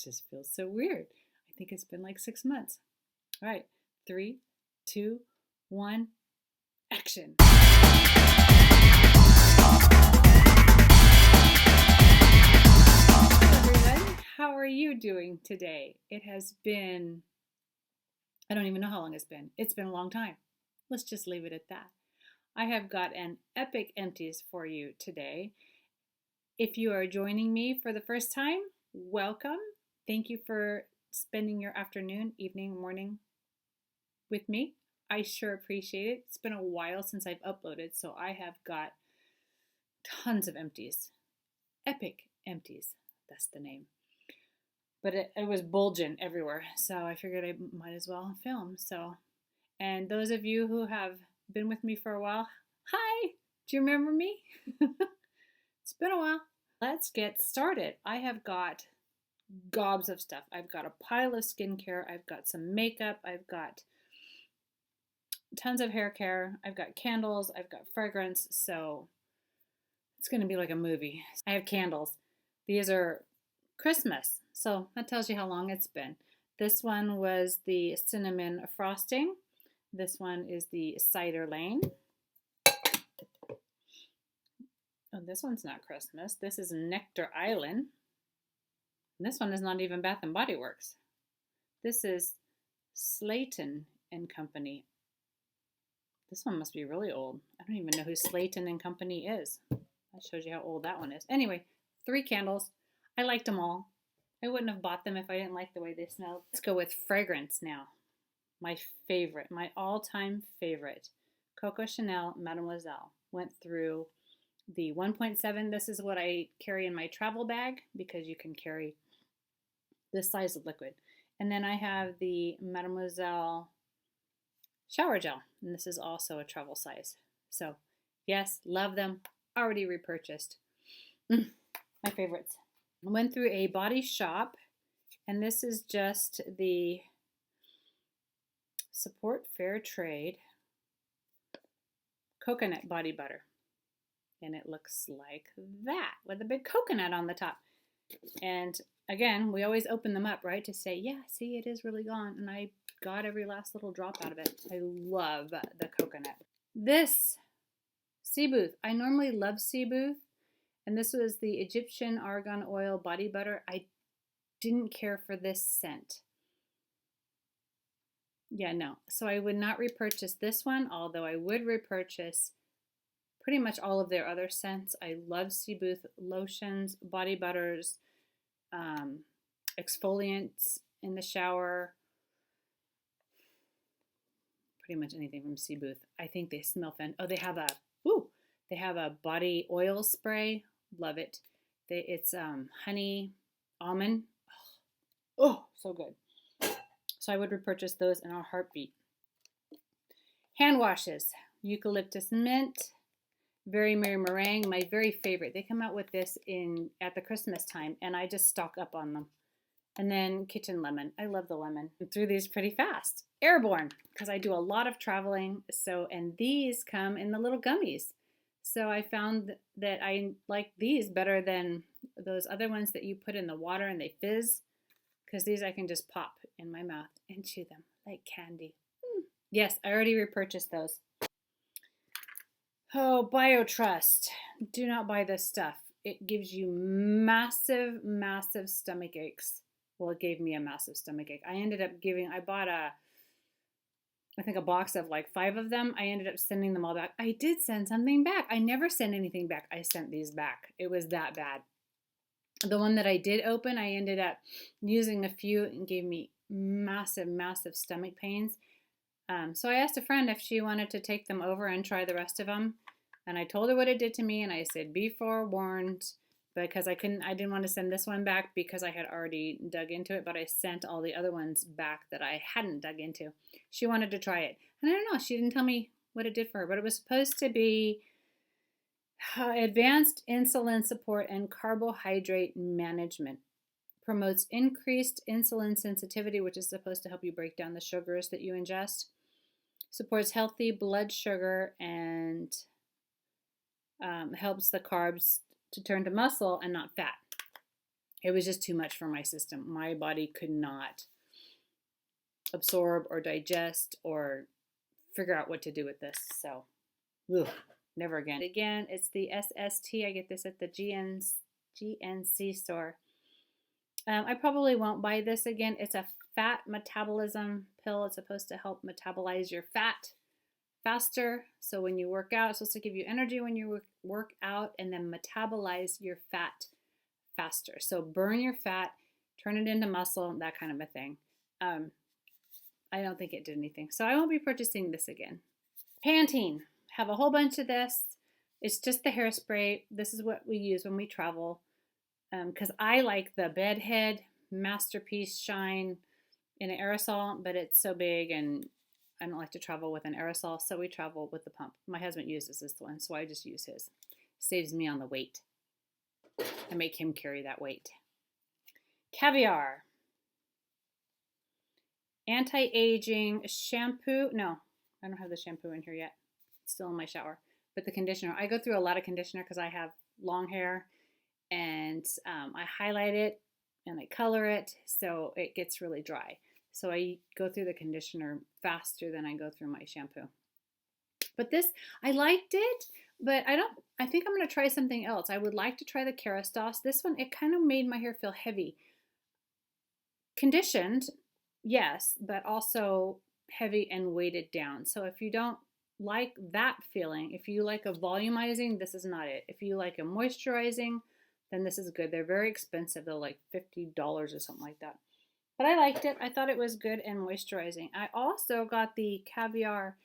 just feels so weird. I think it's been like 6 months. All right, 3, 2, 1, action. Hello, everyone. How are you doing today? It has been, I don't even know how long it's been. It's been a long time. Let's just leave it at that. I have got an epic empties for you today. If you are joining me for the first time, welcome. Thank you for spending your afternoon, evening, morning with me. I sure appreciate it. It's been a while since I've uploaded, so I have got tons of empties. Epic empties, that's the name. But it was bulging everywhere, so I figured I might as well film. And those of you who have been with me for a while, hi! Do you remember me? It's been a while. Let's get started. I have got gobs of stuff. I've got a pile of skincare. I've got some makeup. I've got tons of hair care. I've got candles. I've got fragrance. So it's going to be like a movie. I have candles. These are Christmas. So that tells you how long it's been. This one was the cinnamon frosting. This one is the cider lane. Oh, this one's not Christmas. This is Nectar Island. And this one is not even Bath and Body Works. This is Slayton and Company. This one must be really old. I don't even know who Slayton and Company is. That shows you how old that one is. Anyway, 3 candles. I liked them all. I wouldn't have bought them if I didn't like the way they smelled. Let's go with fragrance now. My favorite, my all-time favorite, Coco Chanel Mademoiselle. Went through the 1.7. This is what I carry in my travel bag because you can carry this size of liquid. And then I have the Mademoiselle shower gel, and this is also a travel size. So yes, love them. Already repurchased. My favorites. I went through a Body Shop, and this is just the Support Fair Trade coconut body butter. And it looks like that with a big coconut on the top. And again, we always open them up, right? To say, yeah, see, it is really gone. And I got every last little drop out of it. I love the coconut. This Sea Booth. I normally love Sea Booth. And this was the Egyptian Argan Oil Body Butter. I didn't care for this scent. Yeah, no. So I would not repurchase this one, although I would repurchase pretty much all of their other scents. I love Sea Booth lotions, body butters, exfoliants in the shower. Pretty much anything from Sea Booth. I think they smell fun. Oh, they have a body oil spray. Love it. It's honey almond. Oh, so good. So I would repurchase those in a heartbeat. Hand washes. Eucalyptus mint. Very Merry Meringue, my very favorite. They come out with this at the Christmas time, and I just stock up on them. And then Kitchen Lemon. I love the lemon. I'm through these pretty fast. Airborne, because I do a lot of traveling. And these come in the little gummies. So I found that I like these better than those other ones that you put in the water and they fizz, because these I can just pop in my mouth and chew them like candy. Yes, I already repurchased those. Oh, BioTrust. Do not buy this stuff. It gives you massive, massive stomach aches. Well, it gave me a massive stomach ache. I bought I think a box of like 5 of them. I ended up sending them all back. I did send something back. I never send anything back. I sent these back. It was that bad. The one that I did open, I ended up using a few and gave me massive, massive stomach pains. So I asked a friend if she wanted to take them over and try the rest of them. And I told her what it did to me, and I said, be forewarned, because I didn't want to send this one back because I had already dug into it, but I sent all the other ones back that I hadn't dug into. She wanted to try it. And I don't know, she didn't tell me what it did for her, but it was supposed to be advanced insulin support and carbohydrate management. Promotes increased insulin sensitivity, which is supposed to help you break down the sugars that you ingest. Supports healthy blood sugar and helps the carbs to turn to muscle and not fat. It was just too much for my system. My body could not absorb or digest or figure out what to do with this. So, ugh, never again. Again, it's the SST. I get this at the GNC store. I probably won't buy this again. It's a fat metabolism pill. It's supposed to help metabolize your fat faster. So when you work out, it's supposed to give you energy when you work out and then metabolize your fat faster. So burn your fat, turn it into muscle, that kind of a thing. I don't think it did anything. So I won't be purchasing this again. Pantene. Have a whole bunch of this. It's just the hairspray. This is what we use when we travel. Because I like the Bedhead Masterpiece Shine in an aerosol, but it's so big and I don't like to travel with an aerosol, so we travel with the pump. My husband uses this one, so I just use his. Saves me on the weight. I make him carry that weight. Caviar. Anti-aging shampoo. No, I don't have the shampoo in here yet. It's still in my shower. But the conditioner. I go through a lot of conditioner because I have long hair. And I highlight it and I color it so it gets really dry. So I go through the conditioner faster than I go through my shampoo. But this, I liked it, but I think I'm going to try something else. I would like to try the Kerastase. This one, it kind of made my hair feel heavy. Conditioned, yes, but also heavy and weighted down. So if you don't like that feeling, if you like a volumizing, this is not it. If you like a moisturizing, then this is good. They're very expensive. They're like $50 or something like that. But I liked it. I thought it was good and moisturizing. I also got the Caviar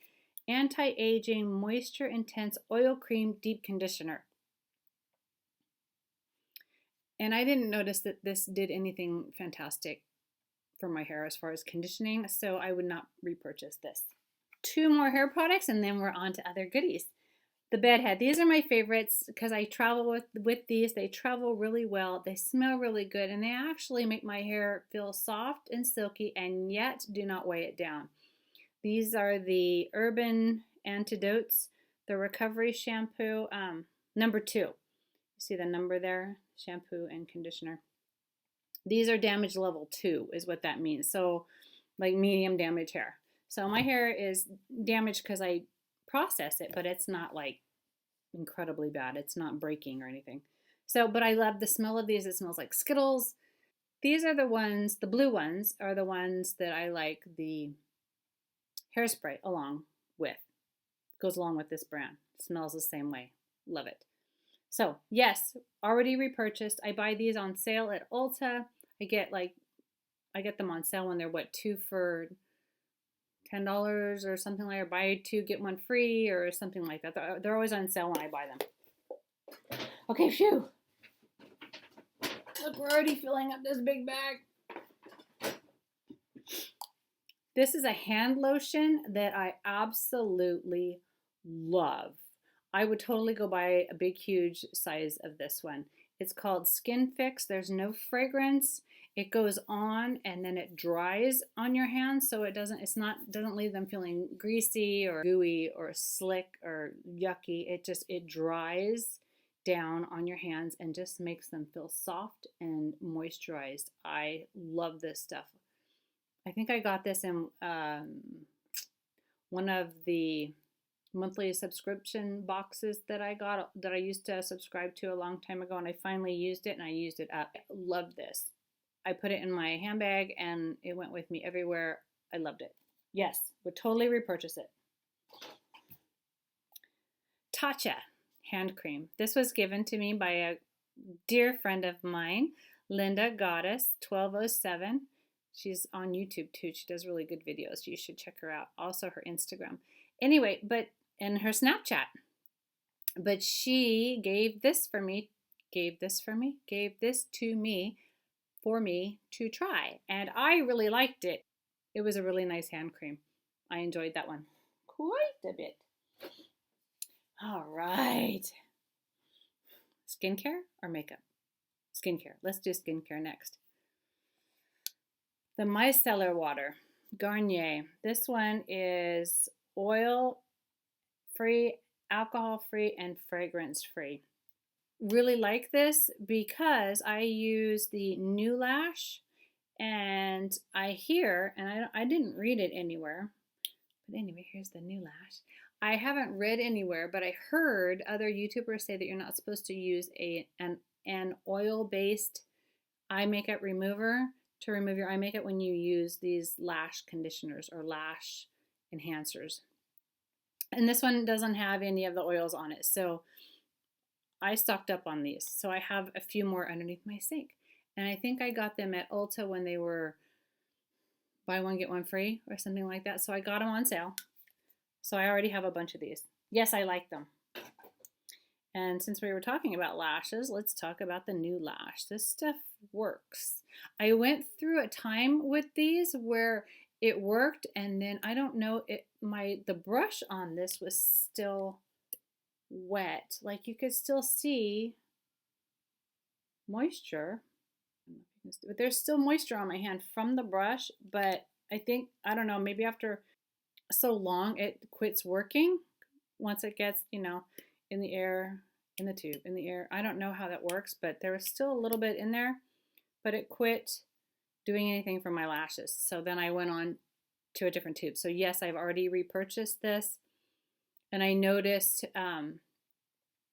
Anti-Aging Moisture Intense Oil Cream Deep Conditioner. And I didn't notice that this did anything fantastic for my hair as far as conditioning, so I would not repurchase this. 2 more hair products and then we're on to other goodies. The Bedhead. These are my favorites because I travel with these. They travel really well. They smell really good and they actually make my hair feel soft and silky and yet do not weigh it down. These are the Urban Antidotes, the Recovery Shampoo, number 2. You see the number there? Shampoo and conditioner. These are damage level 2 is what that means. So like medium damage hair. So my hair is damaged because I process it, but it's not like incredibly bad. It's not breaking or anything. So, but I love the smell of these. It smells like Skittles. These are the ones, the blue ones are the ones that I like the hairspray along with. Goes along with this brand. It smells the same way. Love it. So yes, already repurchased. I buy these on sale at Ulta. I get them on sale when they're 2 for $10 or something like that. Buy 2, get 1 free or something like that. They're always on sale when I buy them. Okay, phew. Look, we're already filling up this big bag. This is a hand lotion that I absolutely love. I would totally go buy a big, huge size of this one. It's called Skin Fix. There's no fragrance. It goes on and then it dries on your hands, so it doesn't leave them feeling greasy or gooey or slick or yucky. It dries down on your hands and just makes them feel soft and moisturized. I love this stuff. I think I got this in one of the monthly subscription boxes that I used to subscribe to a long time ago, and I finally used it and I used it up. I love this. I put it in my handbag and it went with me everywhere. I loved it. Yes, would totally repurchase it. Tatcha hand cream. This was given to me by a dear friend of mine, Linda Goddess 1207. She's on YouTube too. She does really good videos. You should check her out. Also her Instagram. Anyway, and her Snapchat. But she gave this to me for me to try. And I really liked it. It was a really nice hand cream. I enjoyed that one quite a bit. All right. Skincare or makeup? Skincare. Let's do skincare next. The Micellar Water, Garnier. This one is oil-free, alcohol-free, and fragrance-free. really like this because I use the new lash, and I hear, and I didn't read it anywhere, but anyway, here's the new lash. I haven't read anywhere, but I heard other YouTubers say that you're not supposed to use an oil-based eye makeup remover to remove your eye makeup when you use these lash conditioners or lash enhancers. And this one doesn't have any of the oils on it, so I stocked up on these. So I have a few more underneath my sink. And I think I got them at Ulta when they were buy one, get one free or something like that. So I got them on sale. So I already have a bunch of these. Yes, I like them. And since we were talking about lashes, let's talk about the new lash. This stuff works. I went through a time with these where it worked, and then I don't know, the brush on this was still wet. Like you could still see moisture. But there's still moisture on my hand from the brush, but I think, I don't know, maybe after so long it quits working once it gets, in the air, in the tube, in the air. I don't know how that works, but there was still a little bit in there, but it quit doing anything for my lashes. So then I went on to a different tube. So yes, I've already repurchased this, and I noticed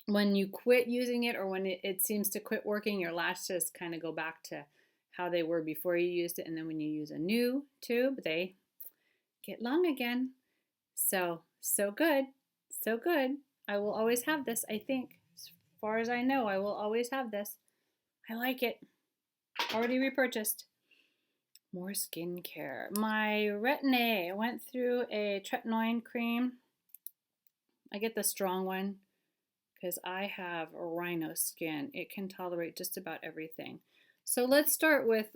when you quit using it, or when it seems to quit working, your lashes kind of go back to how they were before you used it. And then when you use a new tube, they get long again. So good. So good. I will always have this, I think. As far as I know, I will always have this. I like it. Already repurchased. More skincare. My Retin-A. I went through a tretinoin cream. I get the strong one because I have rhino skin. It can tolerate just about everything. So let's start with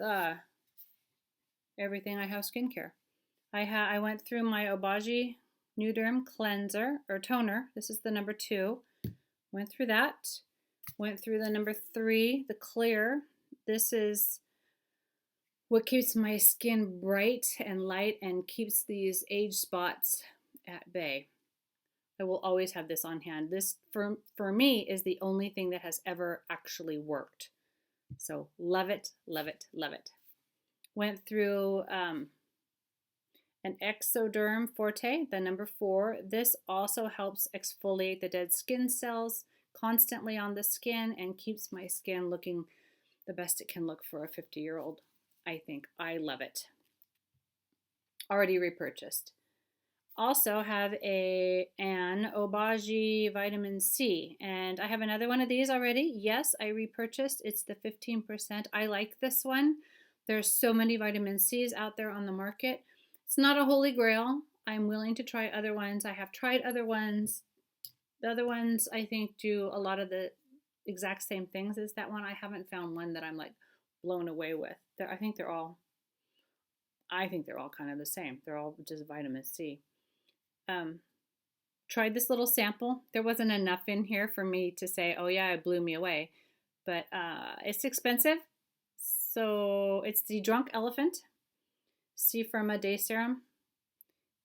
everything I have skincare. I went through my Obagi Nuderm cleanser or toner. This is the number 2. Went through that. Went through the number 3, the clear. This is what keeps my skin bright and light and keeps these age spots at bay. I will always have this on hand. This, for me, is the only thing that has ever actually worked. So love it, love it, love it. Went through an Exoderm Forte, the number 4. This also helps exfoliate the dead skin cells constantly on the skin and keeps my skin looking the best it can look for a 50-year-old. I think I love it. Already repurchased. Also have an Obagi vitamin C, and I have another one of these already. Yes, I repurchased. It's the 15%. I like this one. There's so many vitamin C's out there on the market. It's not a holy grail. I'm willing to try other ones. I have tried other ones. The other ones I think do a lot of the exact same things as that one. I haven't found one that I'm like blown away with. I think they're all kind of the same. They're all just vitamin C. Tried this little sample. There wasn't enough in here for me to say, oh yeah, it blew me away. But it's expensive. So it's the Drunk Elephant C Firma Day Serum.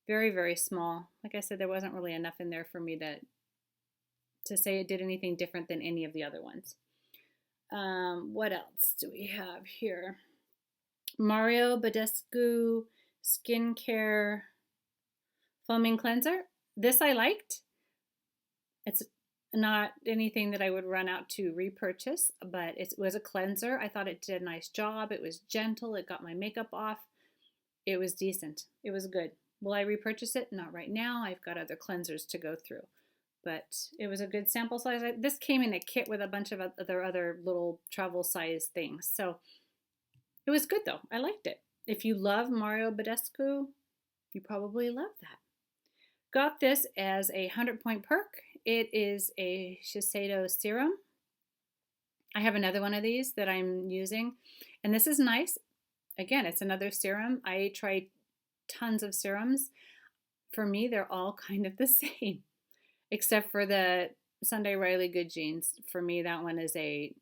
Very, very small. Like I said, there wasn't really enough in there for me to say it did anything different than any of the other ones. What else do we have here? Mario Badescu Skincare Foaming Cleanser. This I liked. It's not anything that I would run out to repurchase, but it was a cleanser. I thought it did a nice job. It was gentle. It got my makeup off. It was decent. It was good. Will I repurchase it? Not right now. I've got other cleansers to go through. But it was a good sample size. This came in a kit with a bunch of other little travel size things. So it was good though. I liked it. If you love Mario Badescu, you probably love that. Got this as a 100-point perk. It is a Shiseido serum. I have another one of these that I'm using, and this is nice. Again, it's another serum. I tried tons of serums. For me, they're all kind of the same, except for the Sunday Riley Good Genes. For me, that one is I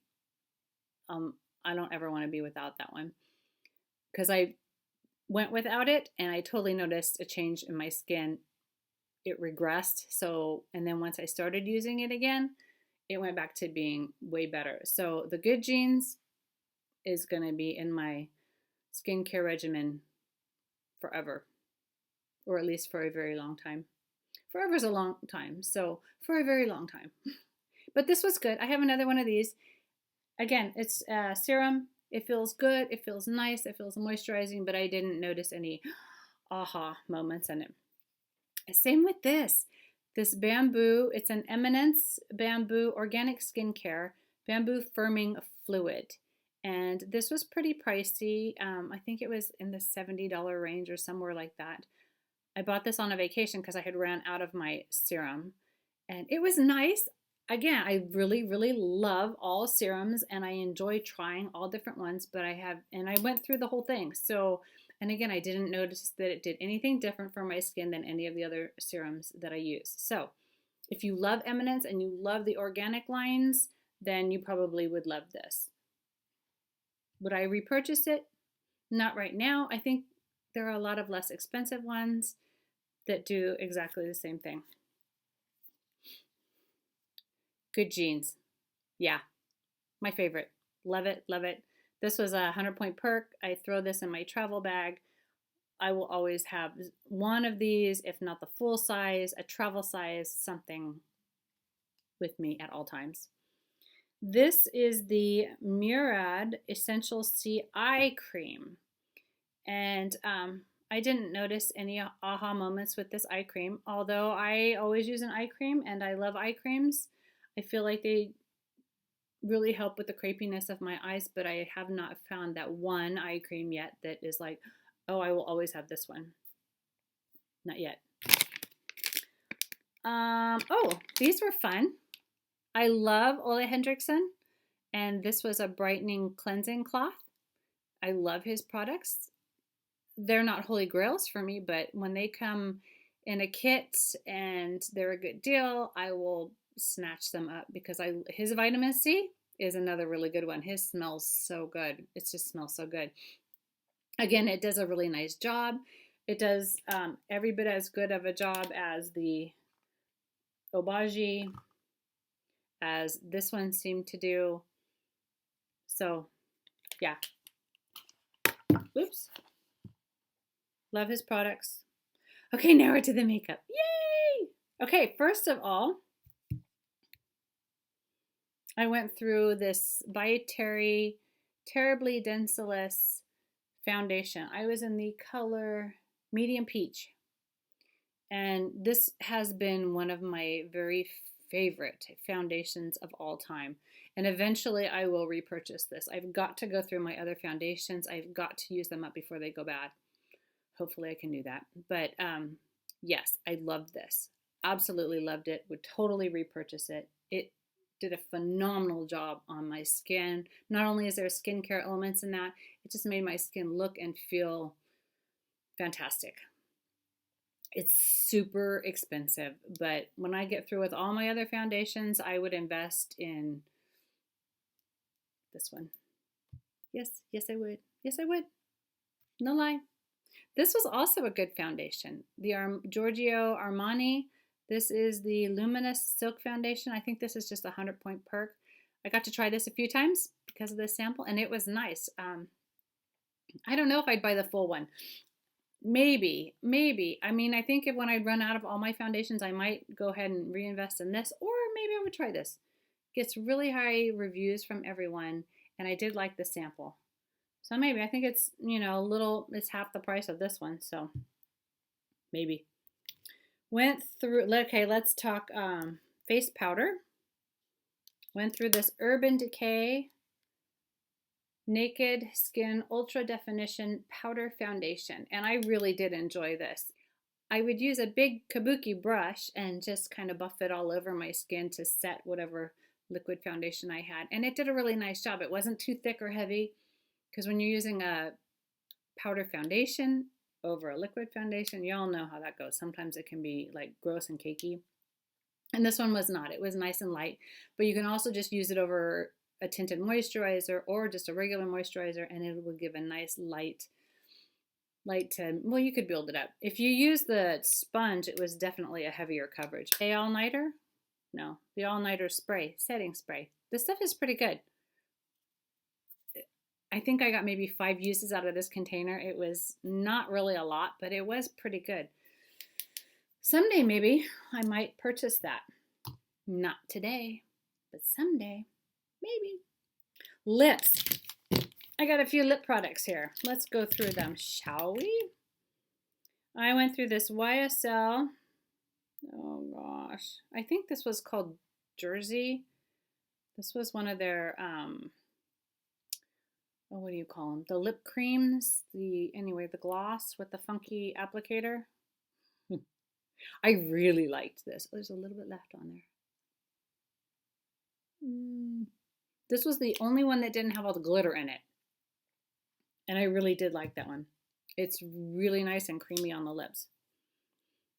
don't ever want to be without that one, because I went without it and I totally noticed a change in my skin. It regressed. And then once I started using it again, it went back to being way better. So the Good Genes is going to be in my skincare regimen forever, or at least for a very long time. Forever is a long time, so for a very long time. But this was good. I have another one of these. Again, it's serum. It feels good. It feels nice. It feels moisturizing, but I didn't notice any aha moments in it. Same with this. This bamboo, it's an Eminence Bamboo Organic Skincare Bamboo Firming Fluid. And this was pretty pricey. I think it was in the $70 range or somewhere like that. I bought this on a vacation because I had ran out of my serum. And it was nice. Again, I really, really love all serums and I enjoy trying all different ones, but I went through the whole thing. So, and again, I didn't notice that it did anything different for my skin than any of the other serums that I use. So if you love Eminence and you love the organic lines, then you probably would love this. Would I repurchase it? Not right now. I think there are a lot of less expensive ones that do exactly the same thing. Good Genes. Yeah, my favorite. Love it, love it. This was a 100-point perk. I throw this in my travel bag. I will always have one of these, if not the full size, a travel size, something with me at all times. This is the Murad Essential C Eye Cream. And I didn't notice any aha moments with this eye cream, although I always use an eye cream and I love eye creams. I feel like they really help with the crepiness of my eyes, but I have not found that one eye cream yet that is like, oh, I will always have this one. Not yet. Oh, these were fun. I love Ole Hendrickson, and this was a brightening cleansing cloth. I love his products. They're not holy grails for me, but when they come in a kit and they're a good deal, I will snatch them up because his vitamin C is another really good one. His smells so good. It just smells so good. Again, it does a really nice job. It does every bit as good of a job as the Obagi, as this one seemed to do. So, yeah. Whoops. Love his products. Okay, now we're to the makeup. Yay! Okay, first of all, I went through this by Terry Terribly Denseless foundation. I was in the color Medium Peach. And this has been one of my very favorite foundations of all time. And eventually I will repurchase this. I've got to go through my other foundations. I've got to use them up before they go bad. Hopefully I can do that. But yes, I love this. Absolutely loved it. Would totally repurchase it. It did a phenomenal job on my skin. Not only is there skincare elements in that, it just made my skin look and feel fantastic. It's super expensive, but when I get through with all my other foundations, I would invest in this one. Yes, I would. Yes, I would. No lie. This was also a good foundation. The Giorgio Armani. This is the Luminous Silk Foundation. I think this is just a 100-point perk. I got to try this a few times because of this sample, and it was nice. I don't know if I'd buy the full one. Maybe. I mean, I think when I run out of all my foundations, I might go ahead and reinvest in this, or maybe I would try this. Gets really high reviews from everyone, and I did like the sample. So maybe, I think it's, it's half the price of this one, so maybe. Went through, okay, let's talk face powder. Went through this Urban Decay Naked Skin Ultra Definition Powder Foundation, and I really did enjoy this. I would use a big kabuki brush and just kind of buff it all over my skin to set whatever liquid foundation I had, and it did a really nice job. It wasn't too thick or heavy, because when you're using a powder foundation over a liquid foundation, y'all know how that goes. Sometimes it can be like gross and cakey, and this one was not. It was nice and light, but you can also just use it over a tinted moisturizer or just a regular moisturizer, and it will give a nice light to, well, you could build it up. If you use the sponge, it was definitely a heavier coverage. Day all-nighter, No, the all-nighter spray, setting spray. This stuff is pretty good. I think I got maybe 5 uses out of this container. It was not really a lot, but it was pretty good. Someday maybe I might purchase that. Not today, but someday, maybe. Lips. I got a few lip products here. Let's go through them, shall we? I went through this YSL. Oh gosh. I think this was called Jersey. This was one of their, what do you call them? The lip creams. Anyway, the gloss with the funky applicator. I really liked this. There's a little bit left on there. This was the only one that didn't have all the glitter in it. And I really did like that one. It's really nice and creamy on the lips.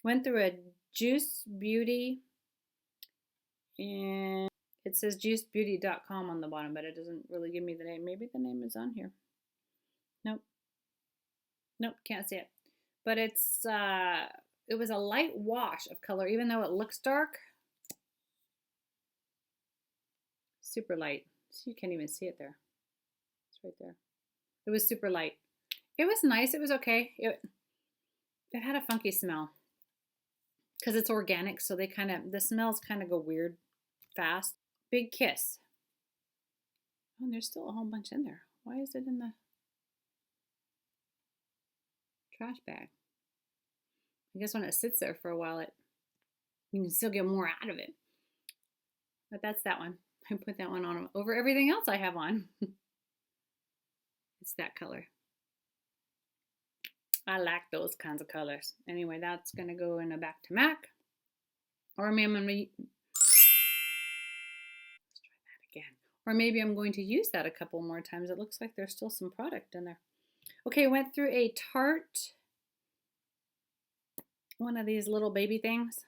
Went through a Juice Beauty, and it says juicebeauty.com on the bottom, but it doesn't really give me the name. Maybe the name is on here. Nope. Nope, can't see it. But it was a light wash of color, even though it looks dark. Super light. So you can't even see it there. It's right there. It was super light. It was nice. It was okay. It had a funky smell because it's organic, so the smells kind of go weird fast. Big Kiss. Oh, and there's still a whole bunch in there. Why is it in the trash bag? I guess when it sits there for a while, you can still get more out of it. But that's that one. I put that one on over everything else I have on. It's that color. I like those kinds of colors. Anyway, that's going to go in a back to MAC. Or maybe I'm going to... Let's try that again. Or maybe I'm going to use that a couple more times. It looks like there's still some product in there. Okay, went through a Tarte. One of these little baby things.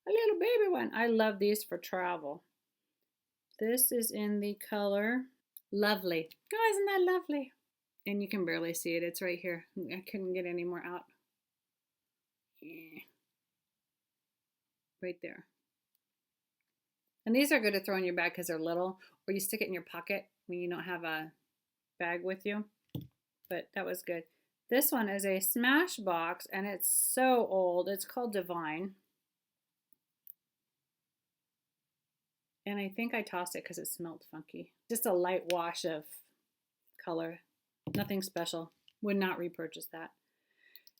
A little baby one. I love these for travel. This is in the color Lovely. Oh, isn't that lovely? And you can barely see it. It's right here. I couldn't get any more out. Right there. And these are good to throw in your bag because they're little, or you stick it in your pocket when you don't have a bag with you. But that was good. This one is a Smashbox, and it's so old. It's called Divine. And I think I tossed it because it smelled funky. Just a light wash of color. Nothing special. Would not repurchase that.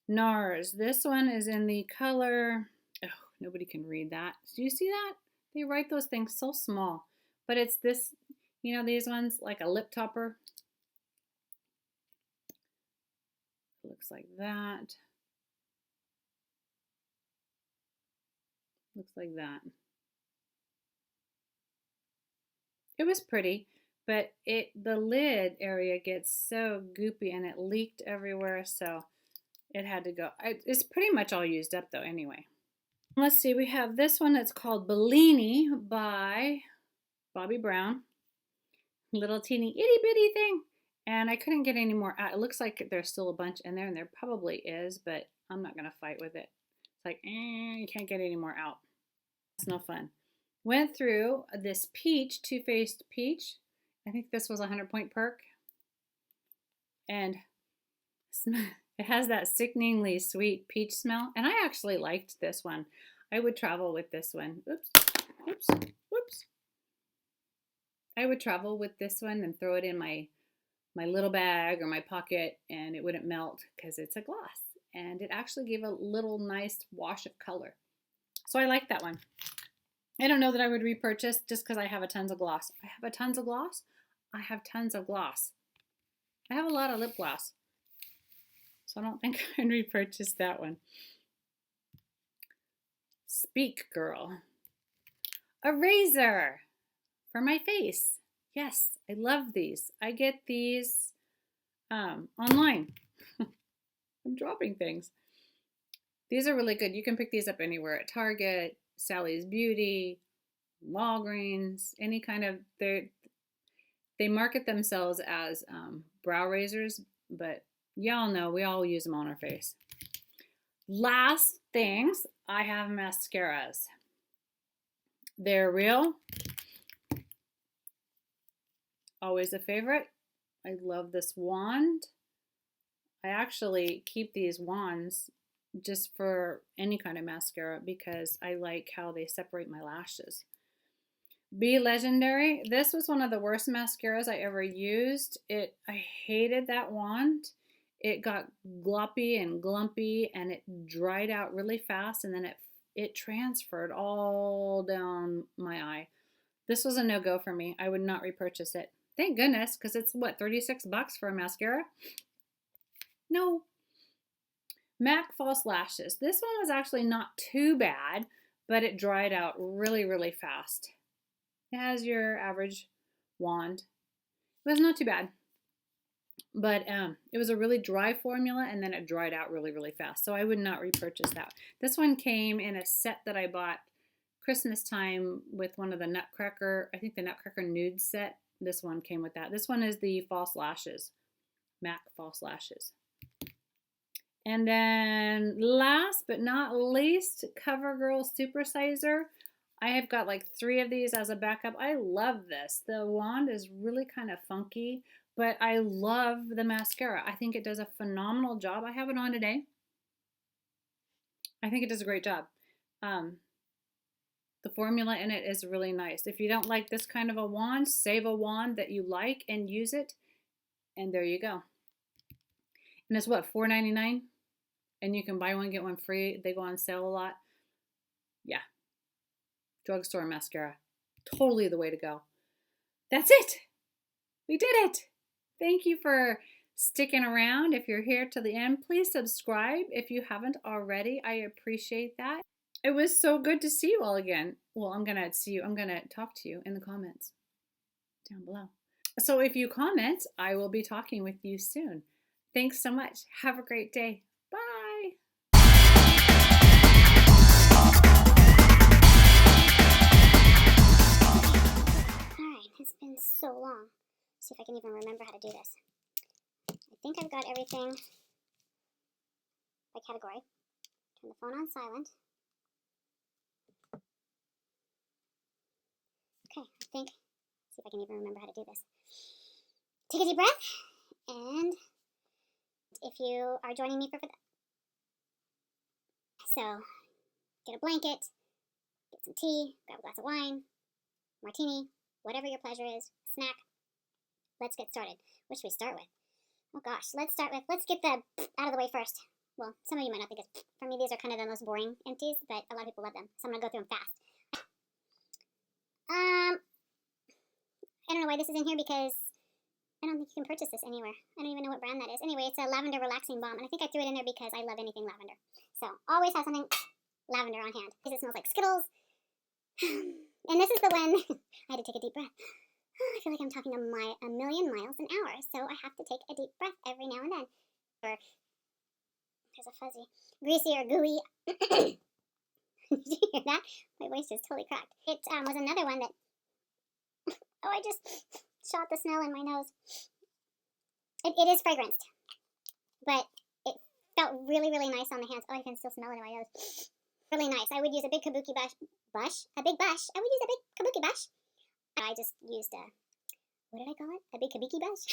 NARS. This one is in the color... Oh, nobody can read that. Do you see that? They write those things so small. But it's this, you know, these ones, like a lip topper. Looks like that. Looks like that. It was pretty, but the lid area gets so goopy and it leaked everywhere, so it had to go. It's pretty much all used up though anyway. Let's see, we have this one that's called Bellini by Bobbi Brown. Little teeny itty bitty thing. And I couldn't get any more out. It looks like there's still a bunch in there, and there probably is, but I'm not going to fight with it. It's like, you can't get any more out. It's no fun. Went through this peach, Too Faced Peach. I think this was a 100-point perk. And it has that sickeningly sweet peach smell. And I actually liked this one. I would travel with this one. Oops. I would travel with this one and throw it in my little bag or my pocket, and it wouldn't melt because it's a gloss. And it actually gave a little nice wash of color. So I like that one. I don't know that I would repurchase just because I have a tons of gloss. I have tons of gloss. I have a lot of lip gloss. So I don't think I'd repurchase that one. Speak Girl. A razor for my face. Yes, I love these. I get these online. I'm dropping things. These are really good. You can pick these up anywhere at Target, Sally's Beauty, Walgreens, any kind of, they market themselves as brow razors, but y'all know we all use them on our face. Last things, I have mascaras. They're real. Always a favorite. I love this wand. I actually keep these wands just for any kind of mascara because I like how they separate my lashes. Be Legendary. This was one of the worst mascaras I ever used. I hated that wand. It got gloppy and glumpy and it dried out really fast, and then it transferred all down my eye. This was a no-go for me. I would not repurchase it. Thank goodness, because it's what, 36 bucks for a mascara? No. MAC False Lashes. This one was actually not too bad, but it dried out really, really fast. It has your average wand. It was not too bad. But it was a really dry formula, and then it dried out really, really fast. So I would not repurchase that. This one came in a set that I bought Christmas time with one of the Nutcracker, I think the Nutcracker Nude set. This one came with that. This one is the False Lashes, MAC False Lashes. And then last but not least, CoverGirl Supersizer. I have got like 3 of these as a backup. I love this. The wand is really kind of funky, but I love the mascara. I think it does a phenomenal job. I have it on today. I think it does a great job. The formula in it is really nice. If you don't like this kind of a wand, save a wand that you like and use it. And there you go. And it's what, $4.99? And you can buy one, get one free. They go on sale a lot. Yeah. Drugstore mascara. Totally the way to go. That's it. We did it. Thank you for sticking around. If you're here to the end, please subscribe if you haven't already. I appreciate that. It was so good to see you all again. Well, I'm going to talk to you in the comments down below. So if you comment, I will be talking with you soon. Thanks so much. Have a great day. Bye. Alright, it's been so long. Let's see if I can even remember how to do this. I think I've got everything by category. Turn the phone on silent. Okay, I think, let's see if I can even remember how to do this. Take a deep breath, and if you are joining me for that, so get a blanket, get some tea, grab a glass of wine, martini, whatever your pleasure is, snack. Let's get started. What should we start with? Oh gosh, let's get the out of the way first. Well, some of you might not think it's, for me these are kind of the most boring empties, but a lot of people love them, so I'm going to go through them fast. I don't know why this is in here because I don't think you can purchase this anywhere. I don't even know what brand that is. Anyway, it's a lavender relaxing balm, and I think I threw it in there because I love anything lavender. So, always have something lavender on hand because it smells like Skittles. And this is the one, I had to take a deep breath. I feel like I'm talking a million miles an hour, so I have to take a deep breath every now and then. Or, there's a fuzzy, greasy or gooey. Did you hear that? My voice is totally cracked. It was another one that, oh, I just shot the smell in my nose. It is fragranced, but it felt really, really nice on the hands. Oh, I can still smell it in my nose. Really nice. I would use a big kabuki brush. I would use a big kabuki brush. I just used a, what did I call it? A big kabuki brush?